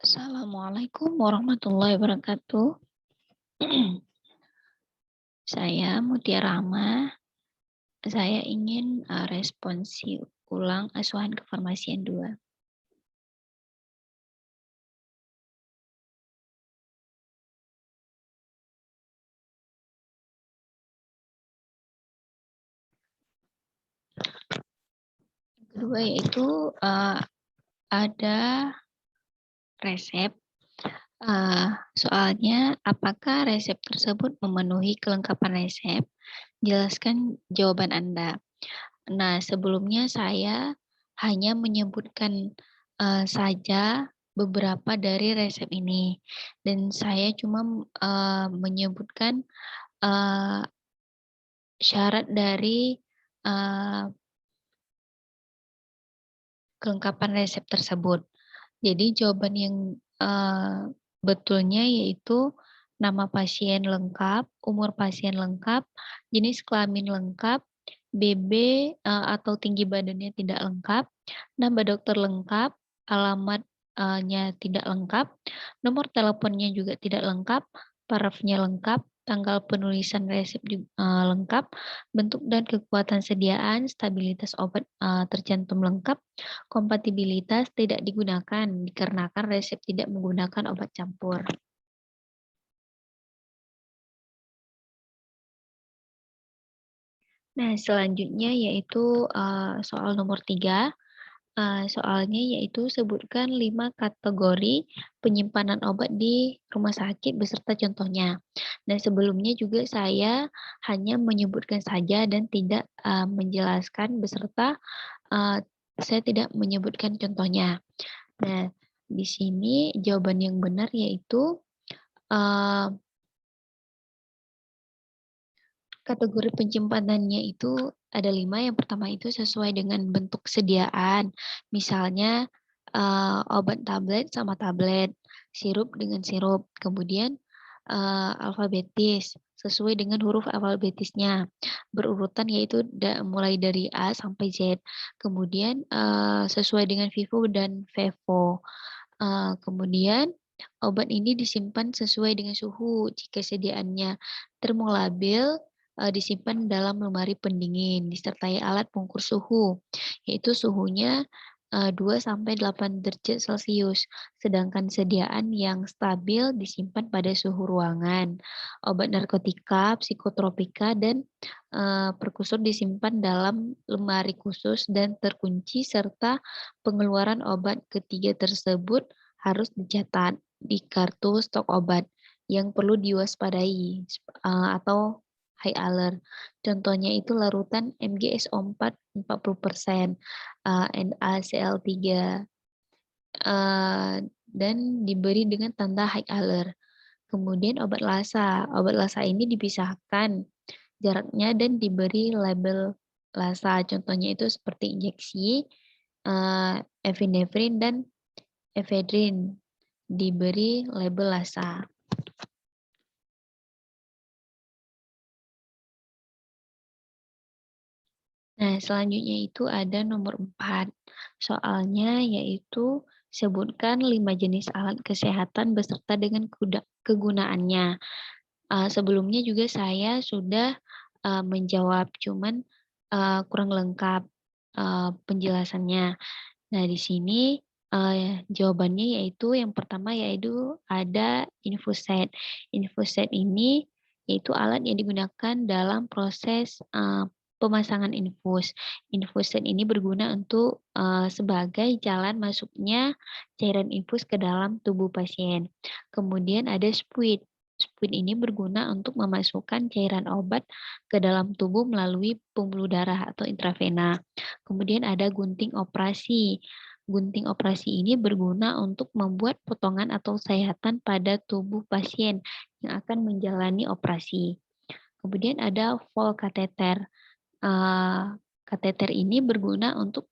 Assalamualaikum warahmatullahi wabarakatuh. Saya Mutiara Rahma. Saya ingin responsi ulang asuhan kefarmasian 2. Kedua yaitu ada resep. Soalnya apakah resep tersebut memenuhi kelengkapan resep? Jelaskan jawaban Anda. Nah, sebelumnya saya hanya menyebutkan saja beberapa dari resep ini, dan saya cuma menyebutkan uh, syarat dari uh, kelengkapan resep tersebut. Jadi jawaban yang betulnya yaitu nama pasien lengkap, umur pasien lengkap, jenis kelamin lengkap, BB atau tinggi badannya tidak lengkap, nama dokter lengkap, alamatnya tidak lengkap, nomor teleponnya juga tidak lengkap, parafnya lengkap, tanggal penulisan resep lengkap, bentuk dan kekuatan sediaan, stabilitas obat tercantum lengkap, kompatibilitas tidak digunakan dikarenakan resep tidak menggunakan obat campur. Nah, selanjutnya yaitu soal nomor 3. Soalnya yaitu sebutkan 5 kategori penyimpanan obat di rumah sakit beserta contohnya. Nah, sebelumnya juga saya hanya menyebutkan saja dan tidak menjelaskan beserta saya tidak menyebutkan contohnya. Nah, di sini jawaban yang benar yaitu kategori penyimpanannya itu ada 5. Yang pertama itu sesuai dengan bentuk sediaan. Misalnya obat tablet sama tablet, sirup dengan sirup. Kemudian alfabetis sesuai dengan huruf alfabetisnya. Berurutan yaitu mulai dari A sampai Z. Kemudian sesuai dengan Vivo dan Vevo. Kemudian obat ini disimpan sesuai dengan suhu jika sediaannya termolabil disimpan dalam lemari pendingin disertai alat pengukur suhu, yaitu suhunya 2 sampai 8 derajat Celcius, sedangkan sediaan yang stabil disimpan pada suhu ruangan. Obat narkotika, psikotropika, dan perkusur disimpan dalam lemari khusus dan terkunci, serta pengeluaran obat ketiga tersebut harus dicatat di kartu stok obat yang perlu diwaspadai atau high alert. Contohnya itu larutan MgSO4 40%, NaCl3, dan diberi dengan tanda high alert. Kemudian obat lasa. Obat lasa ini dipisahkan jaraknya dan diberi label lasa. Contohnya itu seperti injeksi, epinefrin, dan efedrin diberi label lasa. Nah, selanjutnya itu ada nomor 4. Soalnya yaitu sebutkan 5 jenis alat kesehatan beserta dengan kegunaannya. Sebelumnya juga saya sudah menjawab, cuman kurang lengkap penjelasannya. Nah, di sini jawabannya yaitu yang pertama yaitu ada infuset. Infuset ini yaitu alat yang digunakan dalam proses pemasangan infus. Infuset ini berguna untuk sebagai jalan masuknya cairan infus ke dalam tubuh pasien. Kemudian ada spuit. Spuit ini berguna untuk memasukkan cairan obat ke dalam tubuh melalui pembuluh darah atau intravena. Kemudian ada gunting operasi. Gunting operasi ini berguna untuk membuat potongan atau sayatan pada tubuh pasien yang akan menjalani operasi. Kemudian ada vol kateter. Kateter ini berguna untuk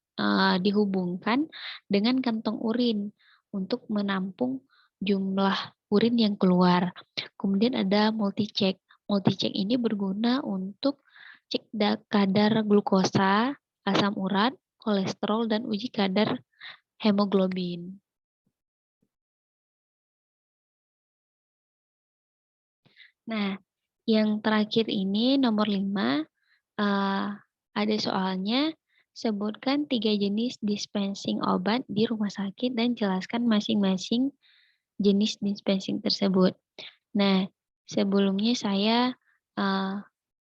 dihubungkan dengan kantong urin untuk menampung jumlah urin yang keluar. Kemudian ada multi-check. Multi-check ini berguna untuk cek kadar glukosa, asam urat, kolesterol, dan uji kadar hemoglobin. Nah, yang terakhir ini nomor 5, ada soalnya, sebutkan 3 jenis dispensing obat di rumah sakit dan jelaskan masing-masing jenis dispensing tersebut. Nah, sebelumnya saya, eee,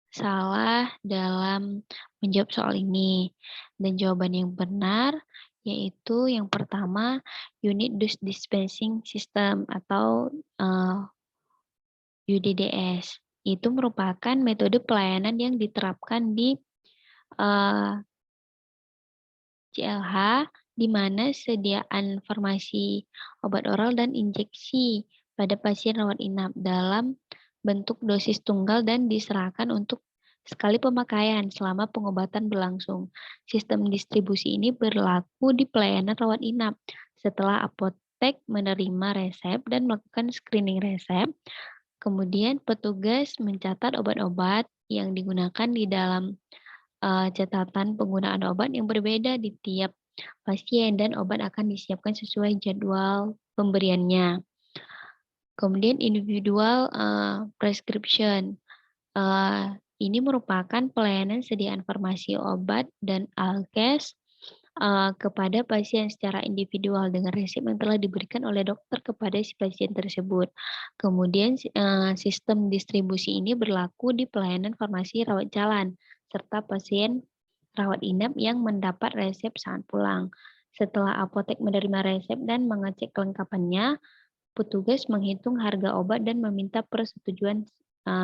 salah dalam menjawab soal ini, dan jawaban yang benar yaitu yang pertama, Unit Dose Dispensing System atau, UDDS. Itu merupakan metode pelayanan yang diterapkan di, eee, CLH, di mana sediaan farmasi obat oral dan injeksi pada pasien rawat inap dalam bentuk dosis tunggal dan diserahkan untuk sekali pemakaian selama pengobatan berlangsung. Sistem distribusi ini berlaku di pelayanan rawat inap. Setelah apotek menerima resep dan melakukan screening resep, kemudian petugas mencatat obat-obat yang digunakan di dalam, catatan penggunaan obat yang berbeda di tiap pasien dan obat akan disiapkan sesuai jadwal pemberiannya. Kemudian individual, prescription, ini merupakan pelayanan sediaan farmasi obat dan alkes, kepada pasien secara individual dengan resep yang telah diberikan oleh dokter kepada si pasien tersebut. Kemudian sistem distribusi ini berlaku di pelayanan farmasi rawat jalan, serta pasien rawat inap yang mendapat resep saat pulang. Setelah apotek menerima resep dan mengecek kelengkapannya, petugas menghitung harga obat dan meminta persetujuan,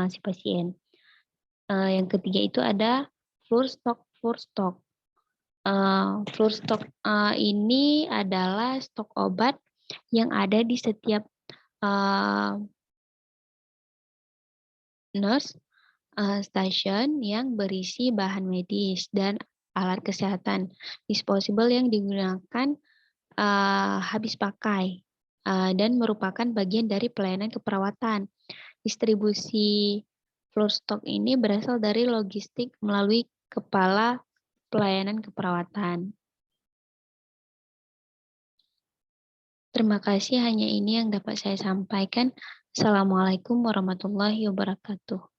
si pasien. Yang ketiga itu ada floor stock. Floor stock, ini adalah stok obat yang ada di setiap, eee, nurse, stasiun yang berisi bahan medis dan alat kesehatan disposable yang digunakan, habis pakai, dan merupakan bagian dari pelayanan keperawatan. Distribusi floor stock ini berasal dari logistik melalui kepala pelayanan keperawatan. Terima kasih, hanya ini yang dapat saya sampaikan. Assalamualaikum warahmatullahi wabarakatuh.